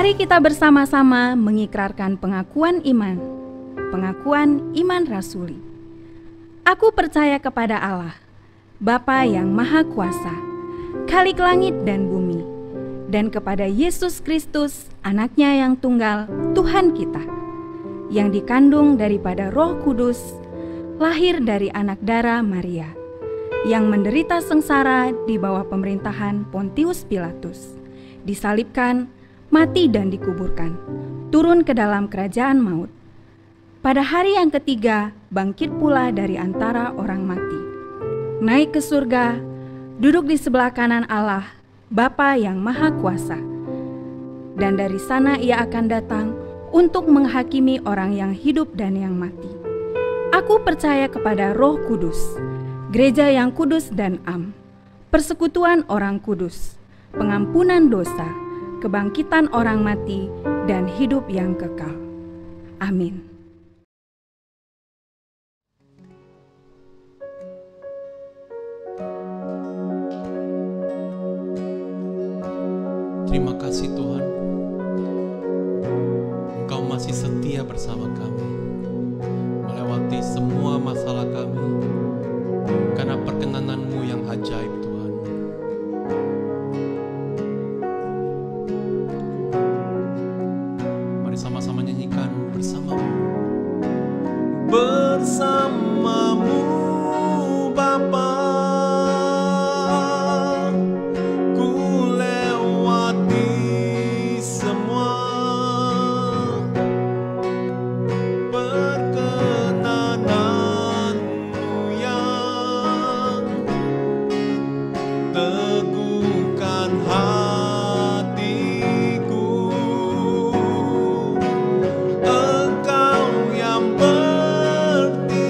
Mari kita bersama-sama mengikrarkan pengakuan iman rasuli. Aku percaya kepada Allah, Bapa yang Maha Kuasa, Khalik langit dan bumi, dan kepada Yesus Kristus, Anaknya yang tunggal, Tuhan kita, yang dikandung daripada Roh Kudus, lahir dari anak darah Maria, yang menderita sengsara di bawah pemerintahan Pontius Pilatus, disalibkan, mati dan dikuburkan, turun ke dalam kerajaan maut. Pada hari yang ketiga, bangkit pula dari antara orang mati, naik ke surga, duduk di sebelah kanan Allah, Bapa yang Maha Kuasa. Dan dari sana ia akan datang untuk menghakimi orang yang hidup dan yang mati. Aku percaya kepada Roh Kudus, gereja yang kudus dan am, persekutuan orang kudus, pengampunan dosa, kebangkitan orang mati, dan hidup yang kekal. Amin. Terima kasih Tuhan, Engkau masih setia bersama kami, melewati semua masalah kami, karena perkenanan-Mu yang ajaib Tuhan. Mari sama-sama nyanyikan bersama-Mu. Bersama-Mu Bapa, Engkau yang bertindak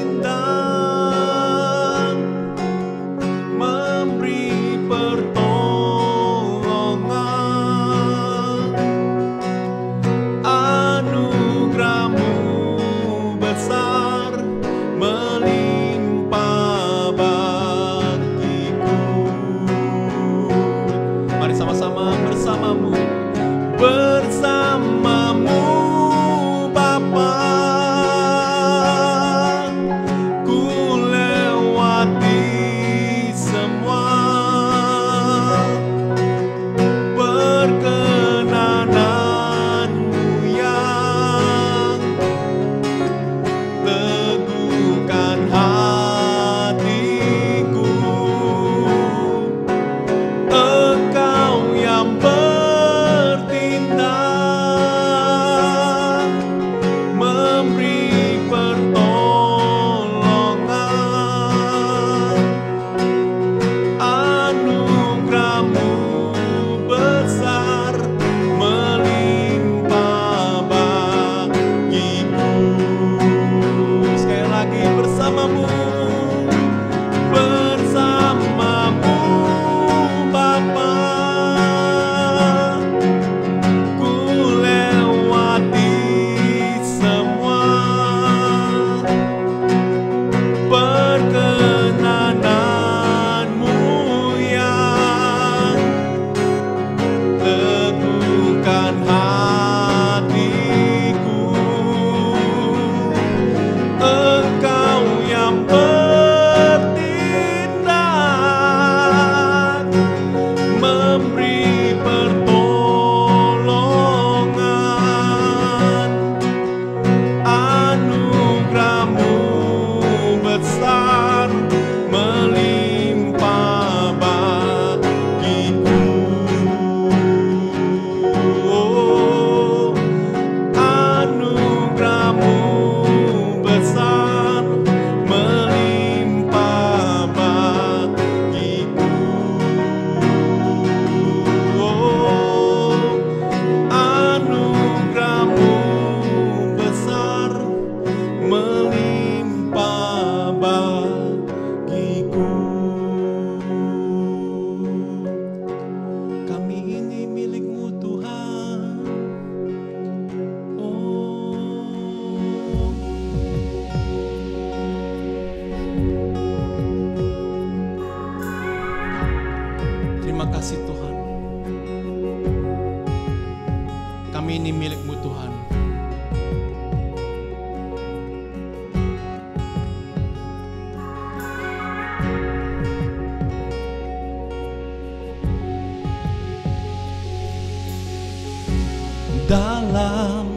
dalam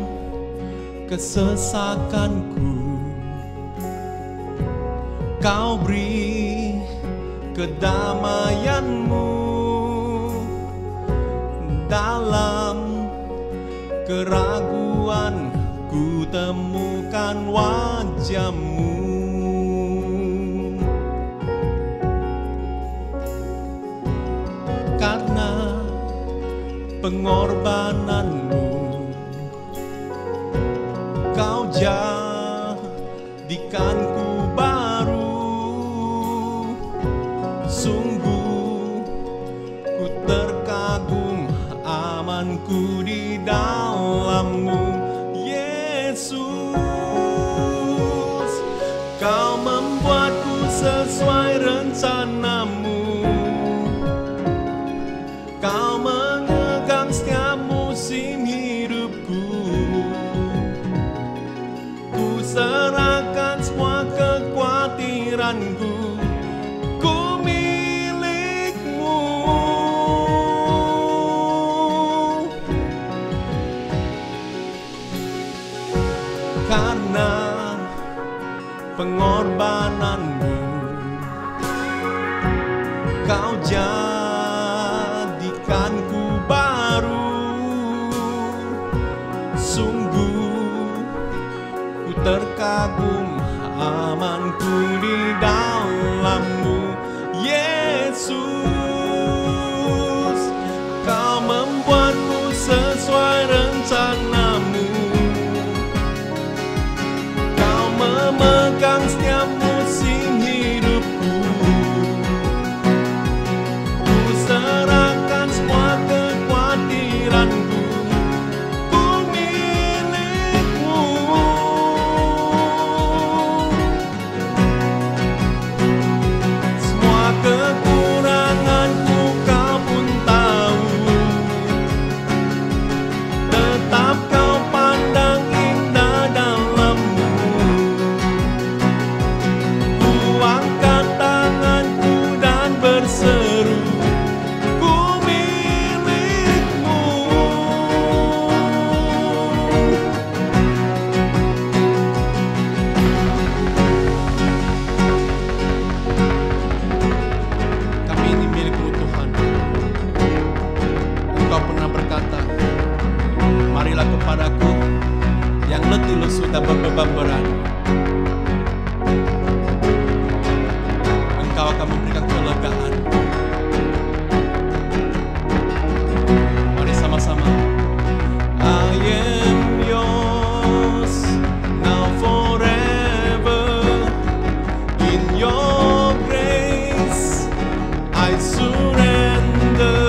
kesesakanku. Kau beri kedamaianmu dalam keraguan, ku temukan wajah-Mu. Karena pengorbanan-Mu, Kau jadikanku baru. Sungguh ku terkagum, amanku di dalam-Mu, Yesus. Kau membuatku sesuai rencana-Mu. Kau memegang setiap musim hidupku. Ku serahkan semua kekhawatiranku. Ku milik-Mu. Karena pengorbanan-Mu, Kau jadikanku baru. Sungguh ku terkagum, amanku di dalam-Mu, Yesus. Kau membuatku sesuai rencana-Mu. Kau memegang setiap musim hidupku. Ku serahkan semua kekhawatiranku. Ku milik-Mu. Semua kekuranganku Kau pun tahu. Tetap Kau pandang indah dalam-Mu. Ku angkat tanganku dan berseru, ku milik-Mu. Kami ini milik-Mu, Tuhan. Engkau pernah berkata, marilah kepadaku yang letih lesu dan berbeban berat. Engkau akan memberikan kelegaan. Mari sama-sama. I am yours now forever. In your grace I surrender.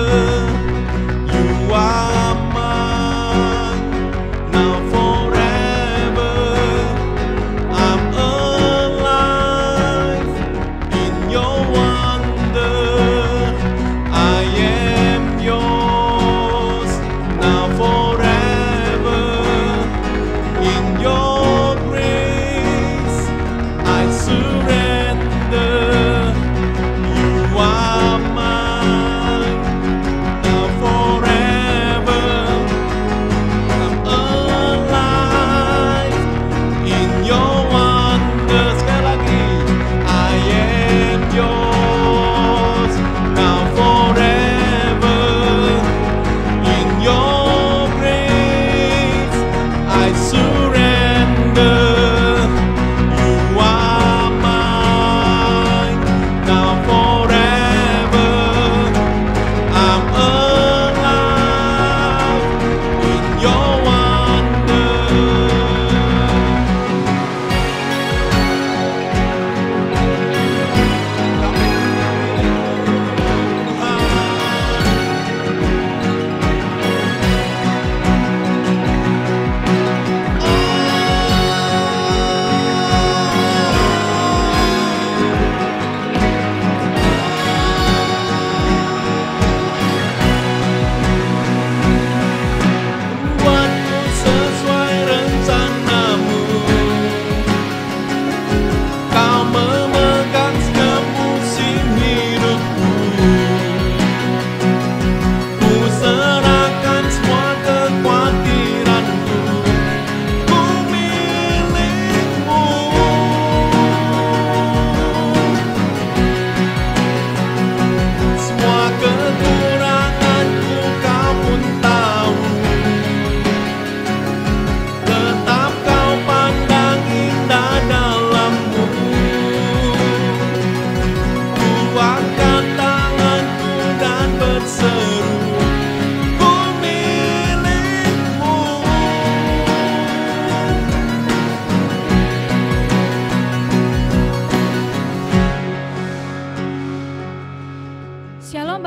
You are mine now forever. I'm alive in your wonder.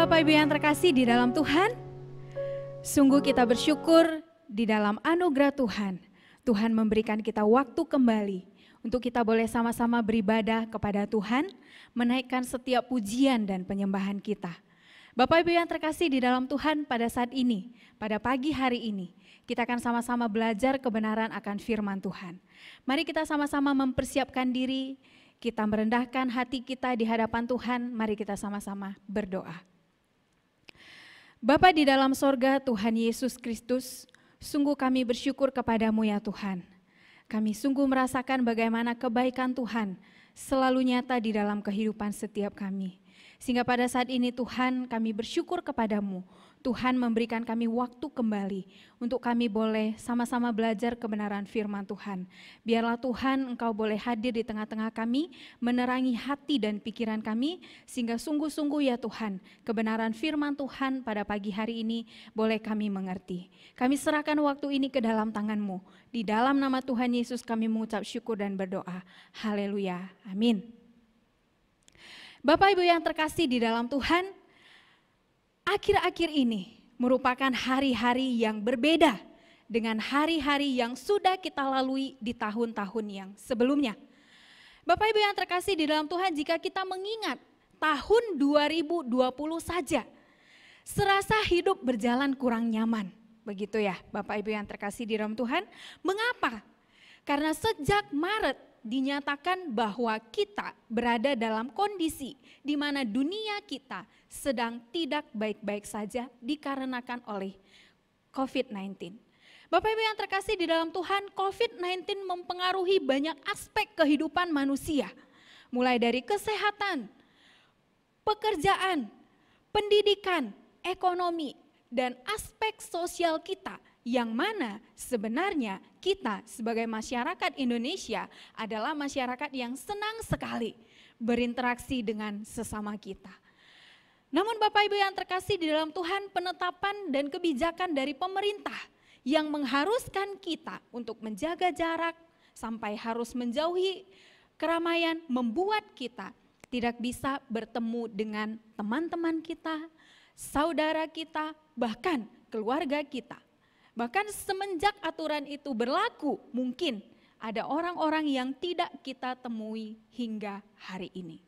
Bapak Ibu yang terkasih di dalam Tuhan, sungguh kita bersyukur di dalam anugerah Tuhan. Tuhan memberikan kita waktu kembali untuk kita boleh sama-sama beribadah kepada Tuhan, menaikkan setiap pujian dan penyembahan kita. Bapak Ibu yang terkasih di dalam Tuhan, pada saat ini, pada pagi hari ini, kita akan sama-sama belajar kebenaran akan firman Tuhan. Mari kita sama-sama mempersiapkan diri, kita merendahkan hati kita di hadapan Tuhan, mari kita sama-sama berdoa. Bapa di dalam sorga, Tuhan Yesus Kristus, sungguh kami bersyukur kepadamu ya Tuhan. Kami sungguh merasakan bagaimana kebaikan Tuhan selalu nyata di dalam kehidupan setiap kami. Sehingga pada saat ini Tuhan, kami bersyukur kepadamu. Tuhan memberikan kami waktu kembali untuk kami boleh sama-sama belajar kebenaran firman Tuhan. Biarlah Tuhan Engkau boleh hadir di tengah-tengah kami, menerangi hati dan pikiran kami, sehingga sungguh-sungguh ya Tuhan, kebenaran firman Tuhan pada pagi hari ini boleh kami mengerti. Kami serahkan waktu ini ke dalam tangan-Mu. Di dalam nama Tuhan Yesus kami mengucap syukur dan berdoa. Haleluya. Amin. Bapak Ibu yang terkasih di dalam Tuhan, akhir-akhir ini merupakan hari-hari yang berbeda dengan hari-hari yang sudah kita lalui di tahun-tahun yang sebelumnya. Bapak Ibu yang terkasih di dalam Tuhan, jika kita mengingat tahun 2020 saja, serasa hidup berjalan kurang nyaman. Begitu ya Bapak Ibu yang terkasih di dalam Tuhan. Mengapa? Karena sejak Maret dinyatakan bahwa kita berada dalam kondisi di mana dunia kita sedang tidak baik-baik saja dikarenakan oleh COVID-19. Bapak Ibu yang terkasih di dalam Tuhan, COVID-19 mempengaruhi banyak aspek kehidupan manusia. Mulai dari kesehatan, pekerjaan, pendidikan, ekonomi, dan aspek sosial kita. Yang mana sebenarnya kita sebagai masyarakat Indonesia adalah masyarakat yang senang sekali berinteraksi dengan sesama kita. Namun Bapak Ibu yang terkasih di dalam Tuhan, penetapan dan kebijakan dari pemerintah yang mengharuskan kita untuk menjaga jarak sampai harus menjauhi keramaian membuat kita tidak bisa bertemu dengan teman-teman kita, saudara kita, bahkan keluarga kita. Bahkan semenjak aturan itu berlaku, mungkin ada orang-orang yang tidak kita temui hingga hari ini.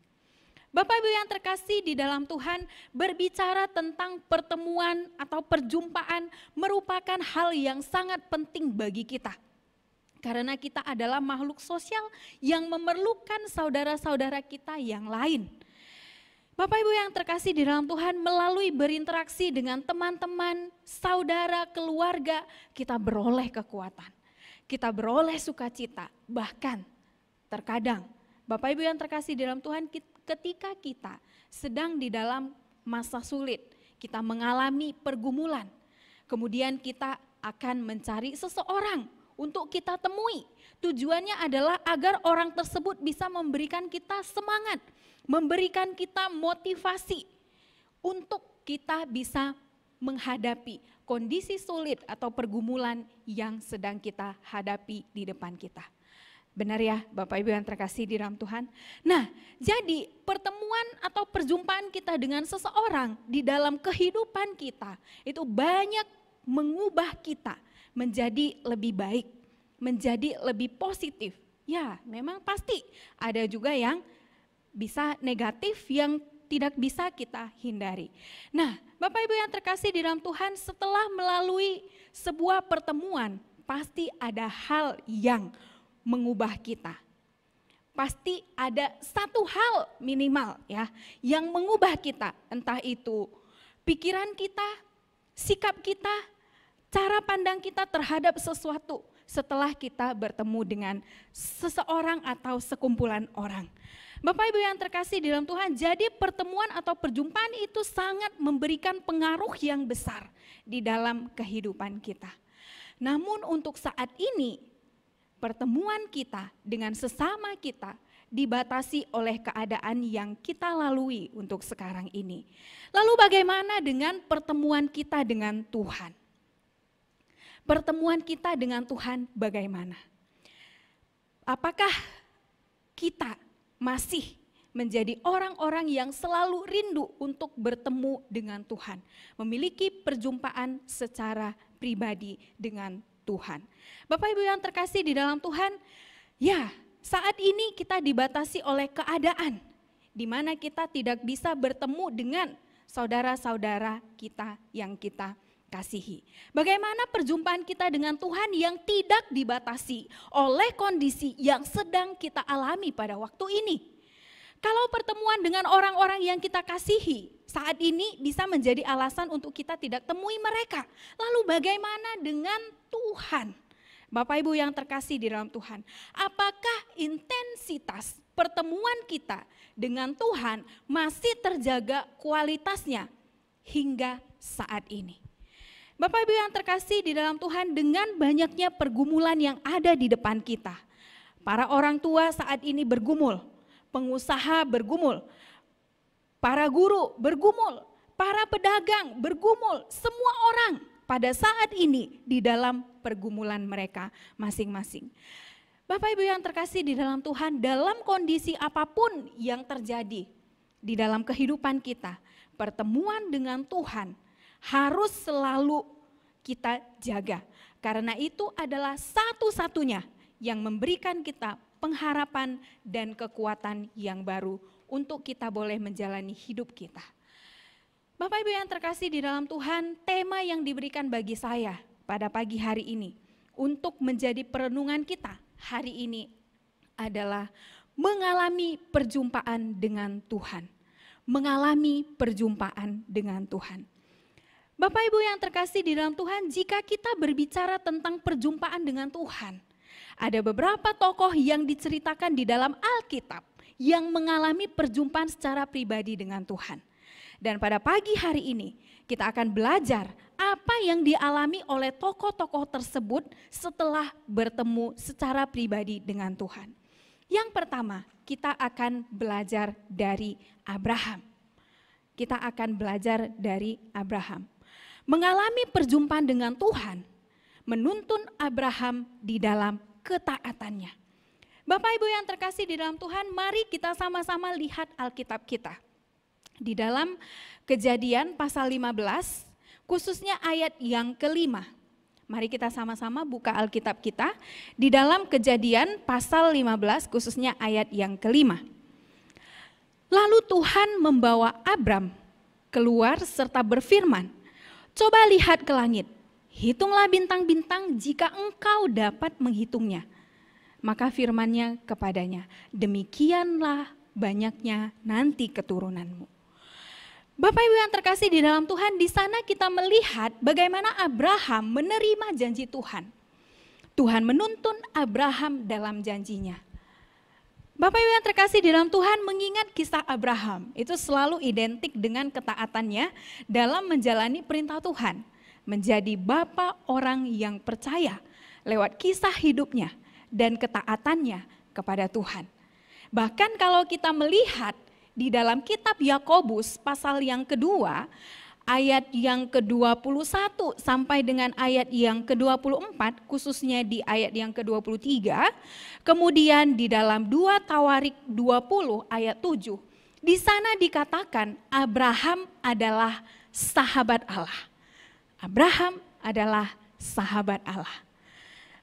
Bapak Ibu yang terkasih di dalam Tuhan, berbicara tentang pertemuan atau perjumpaan merupakan hal yang sangat penting bagi kita. Karena kita adalah makhluk sosial yang memerlukan saudara-saudara kita yang lain. Bapak Ibu yang terkasih di dalam Tuhan, melalui berinteraksi dengan teman-teman, saudara, keluarga, kita beroleh kekuatan, kita beroleh sukacita. Bahkan terkadang Bapak Ibu yang terkasih di dalam Tuhan, ketika kita sedang di dalam masa sulit, kita mengalami pergumulan, kemudian kita akan mencari seseorang untuk kita temui. Tujuannya adalah agar orang tersebut bisa memberikan kita semangat, memberikan kita motivasi untuk kita bisa menghadapi kondisi sulit atau pergumulan yang sedang kita hadapi di depan kita. Benar ya Bapak Ibu yang terkasih di dalam Tuhan? Nah, jadi pertemuan atau perjumpaan kita dengan seseorang di dalam kehidupan kita itu banyak mengubah kita menjadi lebih baik, menjadi lebih positif. Ya, memang pasti ada juga yang bisa negatif yang tidak bisa kita hindari. Nah, Bapak Ibu yang terkasih di dalam Tuhan, setelah melalui sebuah pertemuan, pasti ada hal yang mengubah kita. Pasti ada satu hal minimal ya yang mengubah kita, entah itu pikiran kita, sikap kita, cara pandang kita terhadap sesuatu setelah kita bertemu dengan seseorang atau sekumpulan orang. Bapak Ibu yang terkasih di dalam Tuhan, jadi pertemuan atau perjumpaan itu sangat memberikan pengaruh yang besar di dalam kehidupan kita. Namun untuk saat ini, pertemuan kita dengan sesama kita dibatasi oleh keadaan yang kita lalui untuk sekarang ini. Lalu bagaimana dengan pertemuan kita dengan Tuhan? Pertemuan kita dengan Tuhan bagaimana? Apakah kita masih menjadi orang-orang yang selalu rindu untuk bertemu dengan Tuhan, memiliki perjumpaan secara pribadi dengan Tuhan. Bapak Ibu yang terkasih di dalam Tuhan, ya saat ini kita dibatasi oleh keadaan di mana kita tidak bisa bertemu dengan saudara-saudara kita yang kita kasihi. Bagaimana perjumpaan kita dengan Tuhan yang tidak dibatasi oleh kondisi yang sedang kita alami pada waktu ini? Kalau pertemuan dengan orang-orang yang kita kasihi saat ini bisa menjadi alasan untuk kita tidak temui mereka. Lalu bagaimana dengan Tuhan? Bapak Ibu yang terkasih di dalam Tuhan, apakah intensitas pertemuan kita dengan Tuhan masih terjaga kualitasnya hingga saat ini? Bapak Ibu yang terkasih di dalam Tuhan, dengan banyaknya pergumulan yang ada di depan kita, para orang tua saat ini bergumul, pengusaha bergumul, para guru bergumul, para pedagang bergumul, semua orang pada saat ini di dalam pergumulan mereka masing-masing. Bapak Ibu yang terkasih di dalam Tuhan, dalam kondisi apapun yang terjadi di dalam kehidupan kita, pertemuan dengan Tuhan harus selalu kita jaga. Karena itu adalah satu-satunya yang memberikan kita pengharapan dan kekuatan yang baru untuk kita boleh menjalani hidup kita. Bapak Ibu yang terkasih di dalam Tuhan, tema yang diberikan bagi saya pada pagi hari ini untuk menjadi perenungan kita hari ini adalah mengalami perjumpaan dengan Tuhan. Mengalami perjumpaan dengan Tuhan. Bapak Ibu yang terkasih di dalam Tuhan, jika kita berbicara tentang perjumpaan dengan Tuhan, ada beberapa tokoh yang diceritakan di dalam Alkitab yang mengalami perjumpaan secara pribadi dengan Tuhan. Dan pada pagi hari ini kita akan belajar apa yang dialami oleh tokoh-tokoh tersebut setelah bertemu secara pribadi dengan Tuhan. Yang pertama, kita akan belajar dari Abraham. Kita akan belajar dari Abraham. Mengalami perjumpaan dengan Tuhan menuntun Abraham di dalam ketaatannya. Bapak Ibu yang terkasih di dalam Tuhan, mari kita sama-sama lihat Alkitab kita. Di dalam Kejadian pasal 15, khususnya ayat yang kelima. Mari kita sama-sama buka Alkitab kita. Di dalam Kejadian pasal 15, khususnya ayat yang kelima. Lalu Tuhan membawa Abram keluar serta berfirman, "Coba lihat ke langit, hitunglah bintang-bintang jika engkau dapat menghitungnya." Maka firman-Nya kepadanya, "Demikianlah banyaknya nanti keturunanmu." Bapak Ibu yang terkasih di dalam Tuhan, di sana kita melihat bagaimana Abraham menerima janji Tuhan. Tuhan menuntun Abraham dalam janjinya. Bapak Ibu yang terkasih di dalam Tuhan, mengingat kisah Abraham itu selalu identik dengan ketaatannya dalam menjalani perintah Tuhan. Menjadi bapa orang yang percaya lewat kisah hidupnya dan ketaatannya kepada Tuhan. Bahkan kalau kita melihat di dalam kitab Yakobus pasal yang kedua, ayat yang ke-21 sampai dengan ayat yang ke-24, khususnya di ayat yang ke-23, kemudian di dalam 2 Tawarik 20 ayat 7, di sana dikatakan Abraham adalah sahabat Allah. Abraham adalah sahabat Allah.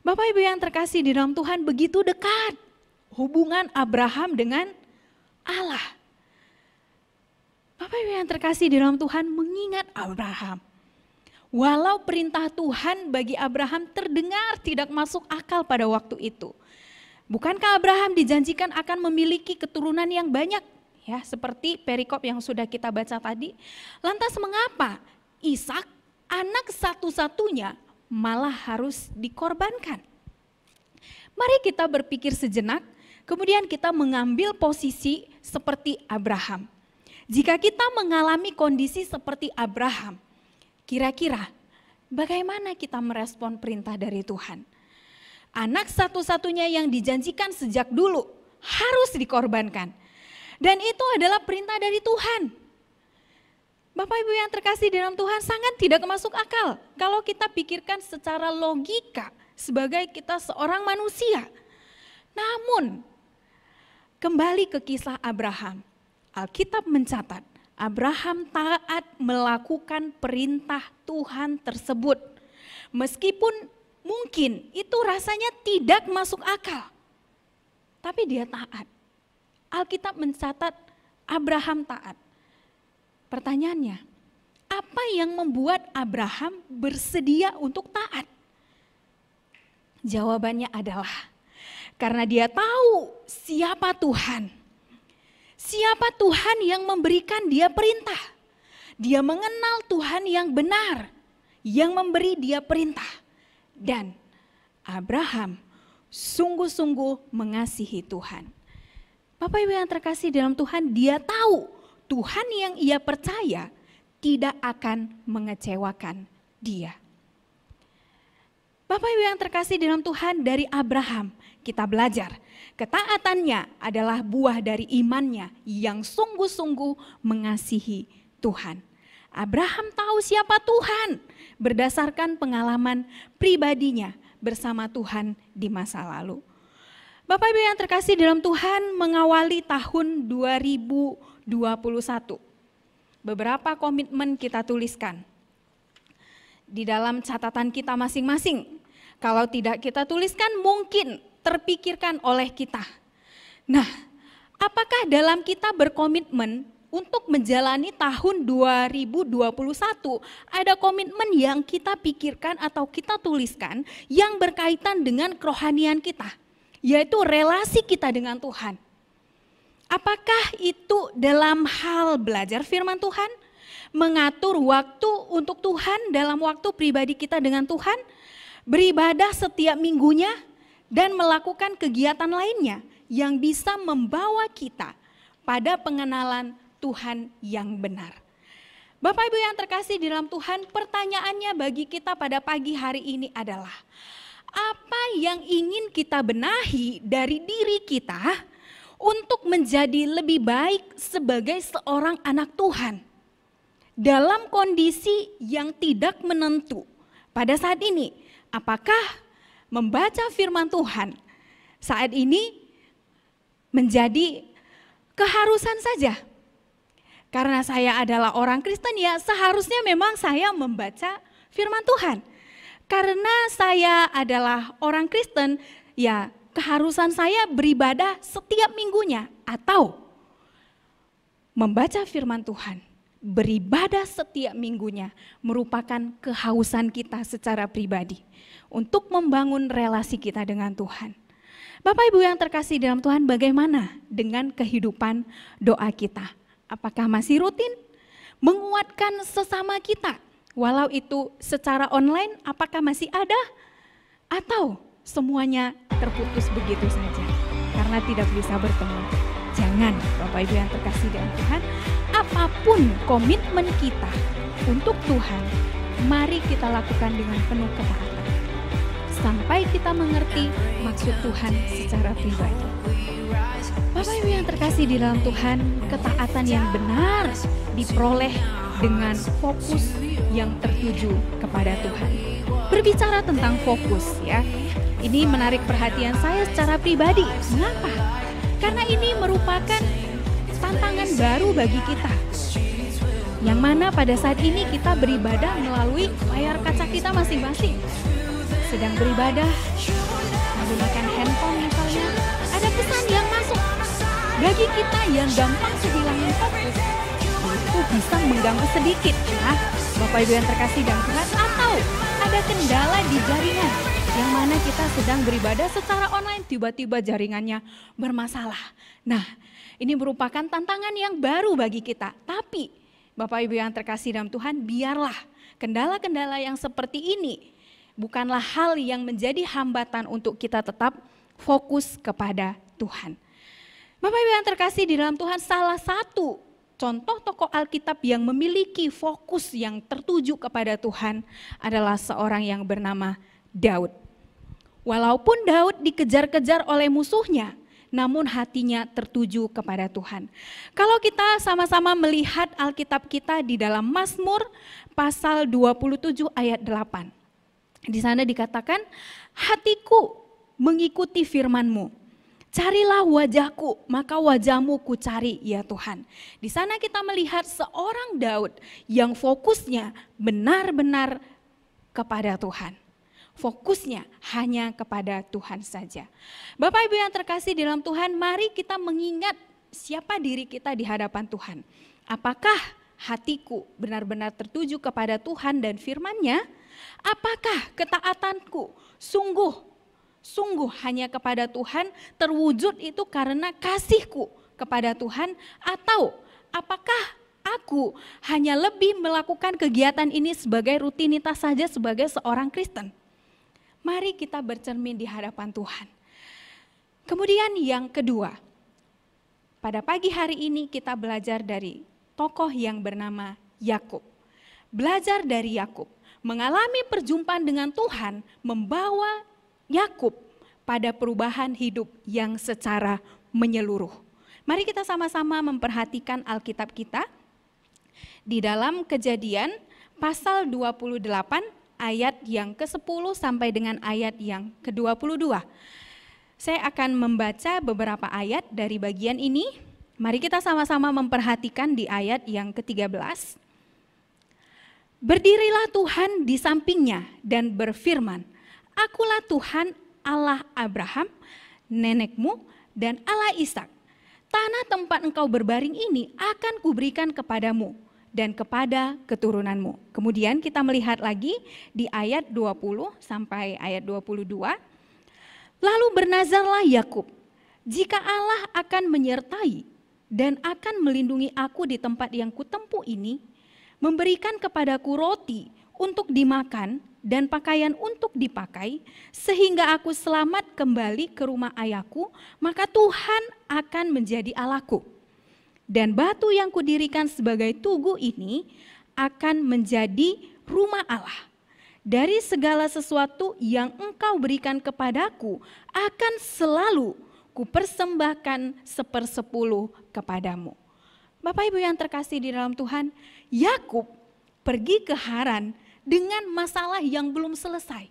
Bapak Ibu yang terkasih di dalam Tuhan, begitu dekat hubungan Abraham dengan Allah. Bapak Ibu yang terkasih di dalam Tuhan, mengingat Abraham. Walau perintah Tuhan bagi Abraham terdengar tidak masuk akal pada waktu itu. Bukankah Abraham dijanjikan akan memiliki keturunan yang banyak? Ya, seperti perikop yang sudah kita baca tadi. Lantas mengapa Ishak, anak satu-satunya, malah harus dikorbankan? Mari kita berpikir sejenak, kemudian kita mengambil posisi seperti Abraham. Jika kita mengalami kondisi seperti Abraham, kira-kira bagaimana kita merespon perintah dari Tuhan? Anak satu-satunya yang dijanjikan sejak dulu harus dikorbankan. Dan itu adalah perintah dari Tuhan. Bapak Ibu yang terkasih dalam Tuhan, sangat tidak masuk akal kalau kita pikirkan secara logika sebagai kita seorang manusia. Namun Kembali ke kisah Abraham. Alkitab mencatat, Abraham taat melakukan perintah Tuhan tersebut. Meskipun mungkin itu rasanya tidak masuk akal, tapi dia taat. Alkitab mencatat Abraham taat. Pertanyaannya, apa yang membuat Abraham bersedia untuk taat? Jawabannya adalah karena dia tahu siapa Tuhan. Siapa Tuhan yang memberikan dia perintah. Dia mengenal Tuhan yang benar, yang memberi dia perintah. Dan Abraham sungguh-sungguh mengasihi Tuhan. Bapak Ibu yang terkasih dalam Tuhan, dia tahu Tuhan yang ia percaya tidak akan mengecewakan dia. Bapak Ibu yang terkasih dalam Tuhan, dari Abraham kita belajar ketaatannya adalah buah dari imannya yang sungguh-sungguh mengasihi Tuhan. Abraham tahu siapa Tuhan berdasarkan pengalaman pribadinya bersama Tuhan di masa lalu. Bapak Ibu yang terkasih dalam Tuhan, mengawali tahun 2021. Beberapa komitmen kita tuliskan di dalam catatan kita masing-masing. Kalau tidak kita tuliskan, mungkin terpikirkan oleh kita. Nah, apakah dalam kita berkomitmen untuk menjalani tahun 2021 ada komitmen yang kita pikirkan atau kita tuliskan yang berkaitan dengan kerohanian kita, yaitu relasi kita dengan Tuhan? Apakah itu dalam hal belajar firman Tuhan, mengatur waktu untuk Tuhan dalam waktu pribadi kita dengan Tuhan, beribadah setiap minggunya, dan melakukan kegiatan lainnya yang bisa membawa kita pada pengenalan Tuhan yang benar. Bapak Ibu yang terkasih di dalam Tuhan, pertanyaannya bagi kita pada pagi hari ini adalah, apa yang ingin kita benahi dari diri kita untuk menjadi lebih baik sebagai seorang anak Tuhan dalam kondisi yang tidak menentu pada saat ini? Apakah membaca firman Tuhan saat ini menjadi keharusan saja? Karena saya adalah orang Kristen, ya seharusnya memang saya membaca firman Tuhan. Karena saya adalah orang Kristen, ya keharusan saya beribadah setiap minggunya. Atau membaca firman Tuhan, beribadah setiap minggunya merupakan kehausan kita secara pribadi untuk membangun relasi kita dengan Tuhan. Bapak Ibu yang terkasih dalam Tuhan, bagaimana dengan kehidupan doa kita? Apakah masih rutin menguatkan sesama kita? Walau itu secara online, apakah masih ada? Atau semuanya terputus begitu saja karena tidak bisa bertemu? Jangan, Bapak Ibu yang terkasih dalam Tuhan, apapun komitmen kita untuk Tuhan, mari kita lakukan dengan penuh ketaatan sampai kita mengerti maksud Tuhan secara pribadi. Bapak Ibu yang terkasih di dalam Tuhan, ketaatan yang benar diperoleh dengan fokus yang tertuju kepada Tuhan. Berbicara tentang fokus, ya, ini menarik perhatian saya secara pribadi. Mengapa? Karena ini merupakan tantangan baru bagi kita, yang mana pada saat ini kita beribadah melalui layar kaca kita masing-masing. Sedang beribadah menggunakan handphone misalnya, ada pesan yang masuk. Bagi kita yang gampang kehilangan fokus, itu bisa mengganggu sedikit, ya Bapak Ibu yang terkasih dalam Tuhan. Atau ada kendala di jaringan, yang mana kita sedang beribadah secara online, tiba-tiba jaringannya bermasalah. Nah, ini merupakan tantangan yang baru bagi kita. Tapi Bapak Ibu yang terkasih dalam Tuhan, biarlah kendala-kendala yang seperti ini bukanlah hal yang menjadi hambatan untuk kita tetap fokus kepada Tuhan. Bapak Ibu yang terkasih di dalam Tuhan, salah satu contoh tokoh Alkitab yang memiliki fokus yang tertuju kepada Tuhan adalah seorang yang bernama Daud. Walaupun Daud dikejar-kejar oleh musuhnya, namun hatinya tertuju kepada Tuhan. Kalau kita sama-sama melihat Alkitab kita di dalam Mazmur pasal 27 ayat 8. Di sana dikatakan, hatiku mengikuti firman-Mu, Carilah wajahku, maka wajahmu ku cari ya Tuhan. Di sana kita melihat seorang Daud yang fokusnya benar-benar kepada Tuhan. Fokusnya hanya kepada Tuhan saja. Bapak Ibu yang terkasih di dalam Tuhan, mari kita mengingat siapa diri kita di hadapan Tuhan. Apakah hatiku benar-benar tertuju kepada Tuhan dan firman-Nya? Apakah ketaatanku sungguh hanya kepada Tuhan, terwujud itu karena kasihku kepada Tuhan, atau apakah aku hanya lebih melakukan kegiatan ini sebagai rutinitas saja sebagai seorang Kristen? Mari kita bercermin di hadapan Tuhan. Kemudian yang kedua, pada pagi hari ini kita belajar dari tokoh yang bernama Yakub. Belajar dari Yakub, mengalami perjumpaan dengan Tuhan, membawa Yakub pada perubahan hidup yang secara menyeluruh. Mari kita sama-sama memperhatikan Alkitab kita di dalam Kejadian pasal 28 ayat yang ke-10 sampai dengan ayat yang ke-22. Saya akan membaca beberapa ayat dari bagian ini. Mari kita sama-sama memperhatikan di ayat yang ke-13. Berdirilah Tuhan di sampingnya dan berfirman, Akulah Tuhan Allah Abraham, nenekmu, dan Allah Ishak. Tanah tempat engkau berbaring ini akan kuberikan kepadamu dan kepada keturunanmu. Kemudian kita melihat lagi di ayat 20 sampai ayat 22. Lalu bernazarlah Yakub, jika Allah akan menyertai dan akan melindungi aku di tempat yang kutempuh ini, memberikan kepadaku roti untuk dimakan dan pakaian untuk dipakai, sehingga aku selamat kembali ke rumah ayahku, maka Tuhan akan menjadi Allahku. Dan batu yang kudirikan sebagai tugu ini akan menjadi rumah Allah. Dari segala sesuatu yang engkau berikan kepadaku, akan selalu kupersembahkan 1/10 kepadamu. Bapak Ibu yang terkasih di dalam Tuhan, Yakub pergi ke Haran dengan masalah yang belum selesai.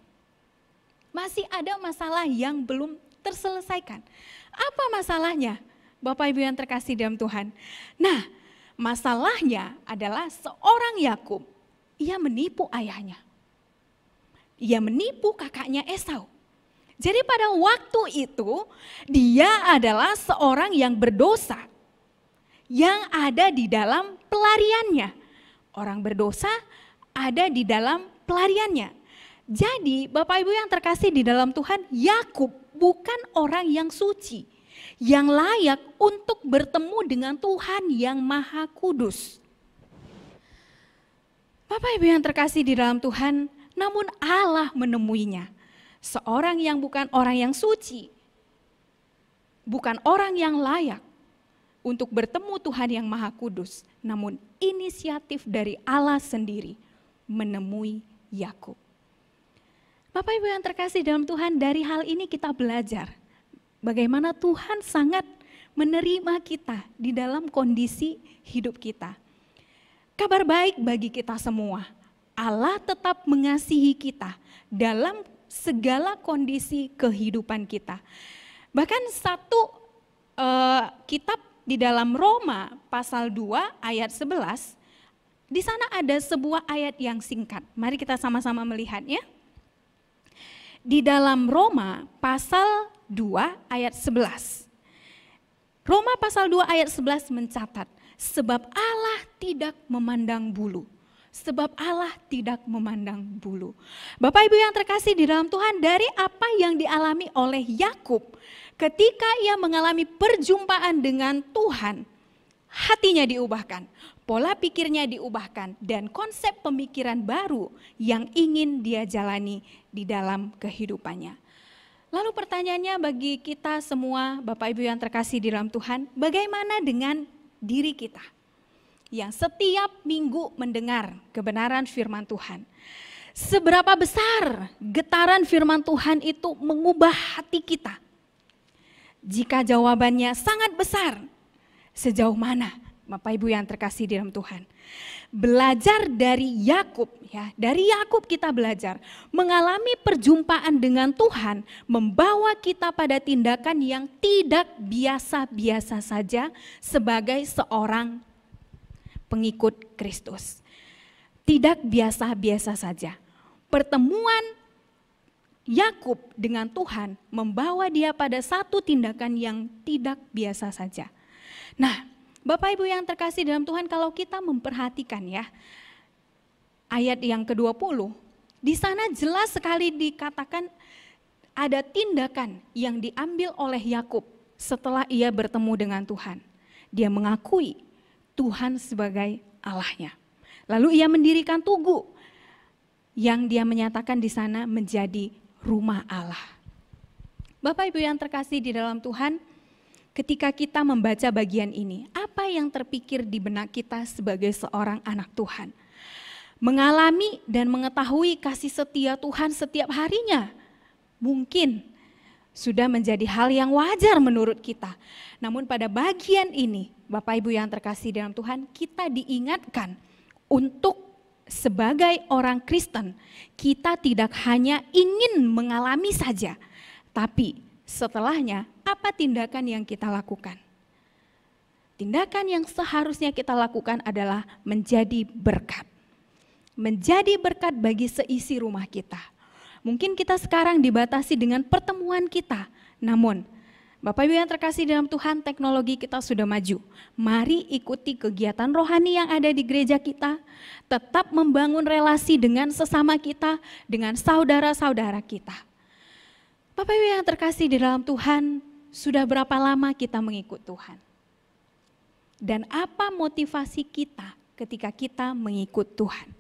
Masih ada masalah yang belum terselesaikan. Apa masalahnya? Bapak Ibu yang terkasih dalam Tuhan. Nah, masalahnya adalah seorang Yakub, ia menipu ayahnya. Ia menipu kakaknya Esau. Jadi pada waktu itu dia adalah seorang yang berdosa, yang ada di dalam pelariannya. Orang berdosa ada di dalam pelariannya. Jadi Bapak Ibu yang terkasih di dalam Tuhan, Yakub bukan orang yang suci, yang layak untuk bertemu dengan Tuhan yang Maha Kudus. Bapak Ibu yang terkasih di dalam Tuhan, namun Allah menemuinya. Seorang yang bukan orang yang suci, bukan orang yang layak untuk bertemu Tuhan yang Maha Kudus, namun inisiatif dari Allah sendiri menemui Yakub. Bapak Ibu yang terkasih dalam Tuhan, dari hal ini kita belajar bagaimana Tuhan sangat menerima kita di dalam kondisi hidup kita. Kabar baik bagi kita semua, Allah tetap mengasihi kita dalam segala kondisi kehidupan kita. Bahkan satu kitab di dalam Roma pasal 2 ayat 11, di sana ada sebuah ayat yang singkat. Mari kita sama-sama melihatnya. Di dalam Roma pasal 2 ayat 11. Roma pasal 2 ayat 11 mencatat, sebab Allah tidak memandang bulu. Sebab Allah tidak memandang bulu. Bapak Ibu yang terkasih di dalam Tuhan, dari apa yang dialami oleh Yakub ketika ia mengalami perjumpaan dengan Tuhan, hatinya diubahkan, pola pikirnya diubahkan, dan konsep pemikiran baru yang ingin dia jalani di dalam kehidupannya. Lalu pertanyaannya bagi kita semua, Bapak Ibu yang terkasih di dalam Tuhan, bagaimana dengan diri kita yang setiap minggu mendengar kebenaran firman Tuhan? Seberapa besar getaran firman Tuhan itu mengubah hati kita? Jika jawabannya sangat besar, sejauh mana Bapak Ibu yang terkasih di dalam Tuhan. Belajar dari Yakub, ya, dari Yakub kita belajar mengalami perjumpaan dengan Tuhan membawa kita pada tindakan yang tidak biasa-biasa saja sebagai seorang pengikut Kristus. Tidak biasa-biasa saja. Pertemuan Yakub dengan Tuhan membawa dia pada satu tindakan yang tidak biasa saja. Nah, Bapak Ibu yang terkasih dalam Tuhan, kalau kita memperhatikan ya, ayat yang ke-20, di sana jelas sekali dikatakan ada tindakan yang diambil oleh Yakub setelah ia bertemu dengan Tuhan. Dia mengakui Tuhan sebagai Allahnya. Lalu ia mendirikan tugu yang dia menyatakan di sana menjadi rumah Allah. Bapak Ibu yang terkasih di dalam Tuhan, ketika kita membaca bagian ini, apa yang terpikir di benak kita sebagai seorang anak Tuhan? Mengalami dan mengetahui kasih setia Tuhan setiap harinya, mungkin sudah menjadi hal yang wajar menurut kita. Namun pada bagian ini, Bapak Ibu yang terkasih dalam Tuhan, kita diingatkan untuk sebagai orang Kristen, kita tidak hanya ingin mengalami saja, tapi setelahnya apa tindakan yang kita lakukan? Tindakan yang seharusnya kita lakukan adalah menjadi berkat. Menjadi berkat bagi seisi rumah kita. Mungkin kita sekarang dibatasi dengan pertemuan kita, namun Bapak Ibu yang terkasih dalam Tuhan, teknologi kita sudah maju. Mari ikuti kegiatan rohani yang ada di gereja kita, tetap membangun relasi dengan sesama kita, dengan saudara-saudara kita. Bapak Ibu yang terkasih di dalam Tuhan, sudah berapa lama kita mengikut Tuhan? Dan apa motivasi kita ketika kita mengikut Tuhan?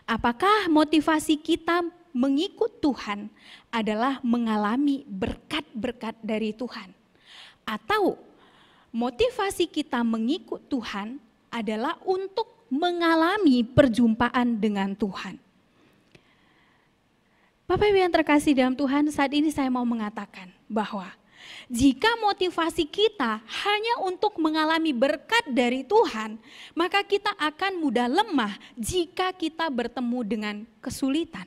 Apakah motivasi kita mengikut Tuhan adalah mengalami berkat-berkat dari Tuhan? Atau motivasi kita mengikut Tuhan adalah untuk mengalami perjumpaan dengan Tuhan? Bapak Ibu yang terkasih dalam Tuhan, saat ini saya mau mengatakan bahwa jika motivasi kita hanya untuk mengalami berkat dari Tuhan, maka kita akan mudah lemah jika kita bertemu dengan kesulitan.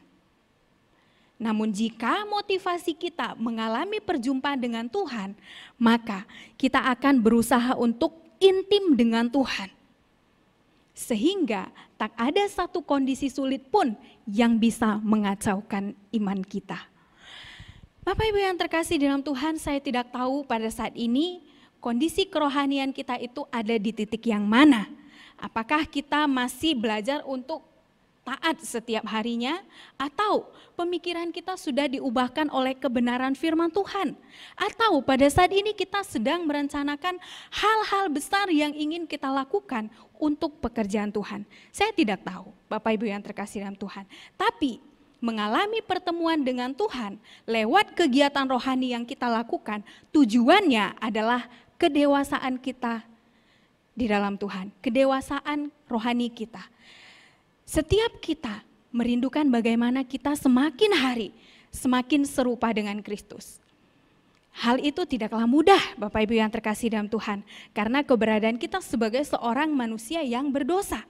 Namun jika motivasi kita mengalami perjumpaan dengan Tuhan, maka kita akan berusaha untuk intim dengan Tuhan. Sehingga tak ada satu kondisi sulit pun yang bisa mengacaukan iman kita. Bapak Ibu yang terkasih dalam Tuhan, saya tidak tahu pada saat ini kondisi kerohanian kita itu ada di titik yang mana. Apakah kita masih belajar untuk taat setiap harinya, atau pemikiran kita sudah diubahkan oleh kebenaran firman Tuhan, atau pada saat ini kita sedang merencanakan hal-hal besar yang ingin kita lakukan untuk pekerjaan Tuhan. Saya tidak tahu, Bapak Ibu yang terkasih dalam Tuhan, tapi mengalami pertemuan dengan Tuhan lewat kegiatan rohani yang kita lakukan, tujuannya adalah kedewasaan kita di dalam Tuhan, kedewasaan rohani kita. Setiap kita merindukan bagaimana kita semakin hari semakin serupa dengan Kristus. Hal itu tidaklah mudah, Bapak Ibu yang terkasih dalam Tuhan, karena keberadaan kita sebagai seorang manusia yang berdosa.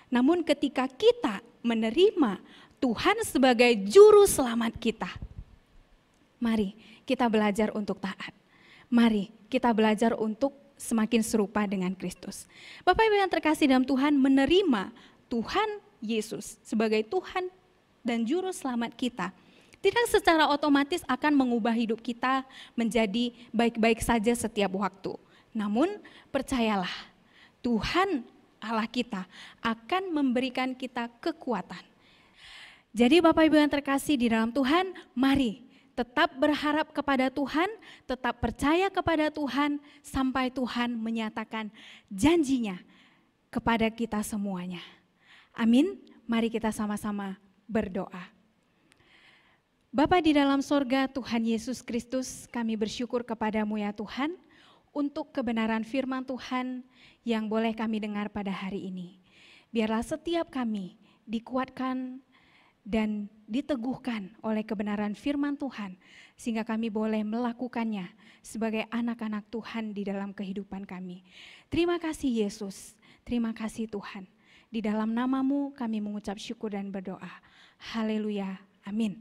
Namun ketika kita menerima Tuhan sebagai juru selamat kita, mari kita belajar untuk taat. Mari kita belajar untuk semakin serupa dengan Kristus. Bapak Ibu yang terkasih dalam Tuhan, menerima Tuhan Yesus sebagai Tuhan dan juru selamat kita tidak secara otomatis akan mengubah hidup kita menjadi baik-baik saja setiap waktu. Namun percayalah, Tuhan Allah kita akan memberikan kita kekuatan. Jadi Bapak Ibu yang terkasih di dalam Tuhan, mari tetap berharap kepada Tuhan, tetap percaya kepada Tuhan sampai Tuhan menyatakan janjinya kepada kita semuanya. Amin, mari kita sama-sama berdoa. Bapa di dalam sorga, Tuhan Yesus Kristus, kami bersyukur kepadamu ya Tuhan, untuk kebenaran firman Tuhan yang boleh kami dengar pada hari ini. Biarlah setiap kami dikuatkan dan diteguhkan oleh kebenaran firman Tuhan, sehingga kami boleh melakukannya sebagai anak-anak Tuhan di dalam kehidupan kami. Terima kasih Yesus, terima kasih Tuhan. Di dalam nama-Mu kami mengucap syukur dan berdoa. Haleluya, amin.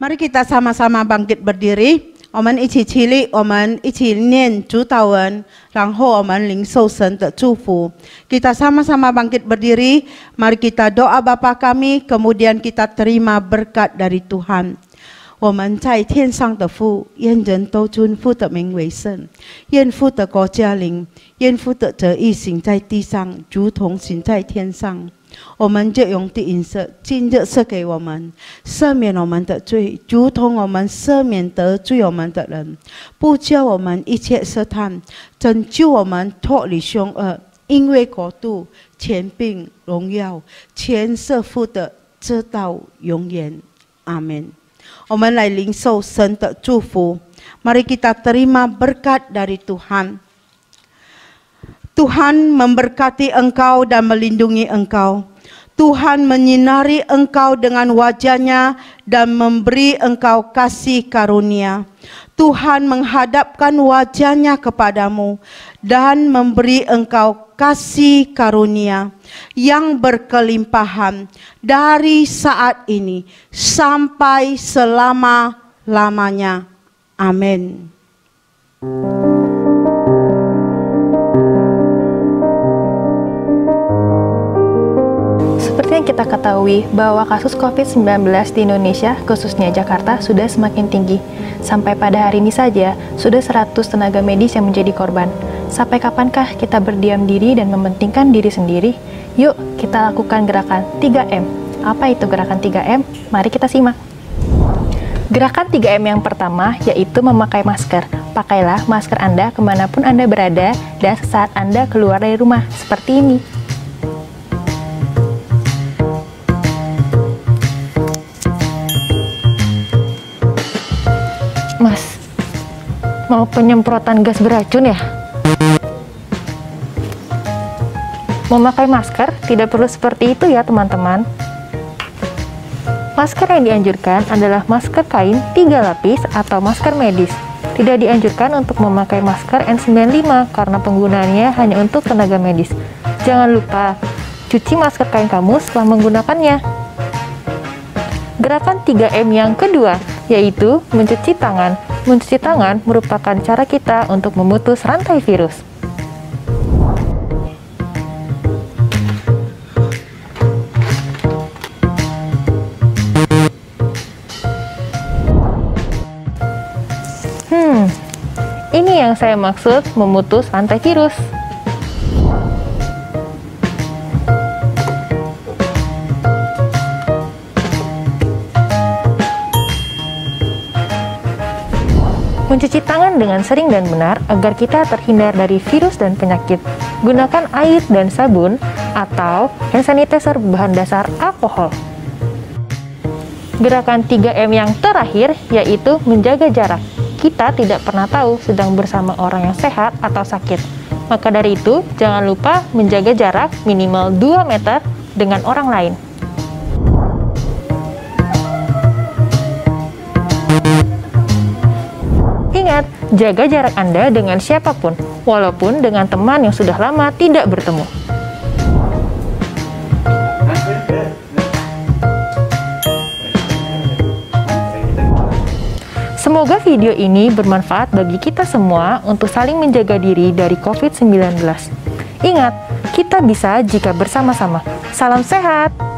Mari kita sama-sama bangkit berdiri. 我们一起起立，我们一起念主祷文，然后我们领受神的祝福。Kita sama-sama bangkit berdiri, mari kita doa Bapa kami, kemudian kita terima berkat dari Tuhan. 我们在天上的父，愿人都尊父的名为圣，愿父的国降临，愿父的旨意行在地上，如同行在天上。 我们就用的饮食，今日赐给我们，赦免我们的罪，如同我们赦免得罪我们的人，不叫我们一切试探，拯救我们脱离凶恶。因为国度、权柄、荣耀，全是父的，直到永远。阿门。我们来领受神的祝福。Mari kita terima berkat dari Tuhan. Tuhan memberkati engkau dan melindungi engkau. Tuhan menyinari engkau dengan wajah-Nya dan memberi engkau kasih karunia. Tuhan menghadapkan wajah-Nya kepadamu dan memberi engkau kasih karunia yang berkelimpahan dari saat ini sampai selama-lamanya. Amin. Seperti yang kita ketahui bahwa kasus COVID-19 di Indonesia, khususnya Jakarta, sudah semakin tinggi. Sampai pada hari ini saja, sudah 100 tenaga medis yang menjadi korban. Sampai kapankah kita berdiam diri dan mementingkan diri sendiri? Yuk, kita lakukan gerakan 3M. Apa itu gerakan 3M? Mari kita simak. Gerakan 3M yang pertama yaitu memakai masker. Pakailah masker Anda kemanapun Anda berada dan saat Anda keluar dari rumah, seperti ini. Mas, mau penyemprotan gas beracun ya? Memakai masker tidak perlu seperti itu ya teman-teman. Masker yang dianjurkan adalah masker kain 3 lapis atau masker medis. Tidak dianjurkan untuk memakai masker N95 karena penggunaannya hanya untuk tenaga medis. Jangan lupa, cuci masker kain kamu setelah menggunakannya. Gerakan 3M yang kedua, yaitu mencuci tangan. Mencuci tangan merupakan cara kita untuk memutus rantai virus. Ini yang saya maksud memutus rantai virus. Mencuci tangan dengan sering dan benar agar kita terhindar dari virus dan penyakit. Gunakan air dan sabun atau hand sanitizer berbahan dasar alkohol. Gerakan 3M yang terakhir yaitu menjaga jarak. Kita tidak pernah tahu sedang bersama orang yang sehat atau sakit. Maka dari itu, jangan lupa menjaga jarak minimal 2 meter dengan orang lain. Ingat, jaga jarak Anda dengan siapapun, walaupun dengan teman yang sudah lama tidak bertemu. Semoga video ini bermanfaat bagi kita semua untuk saling menjaga diri dari COVID-19. Ingat, kita bisa jika bersama-sama. Salam sehat!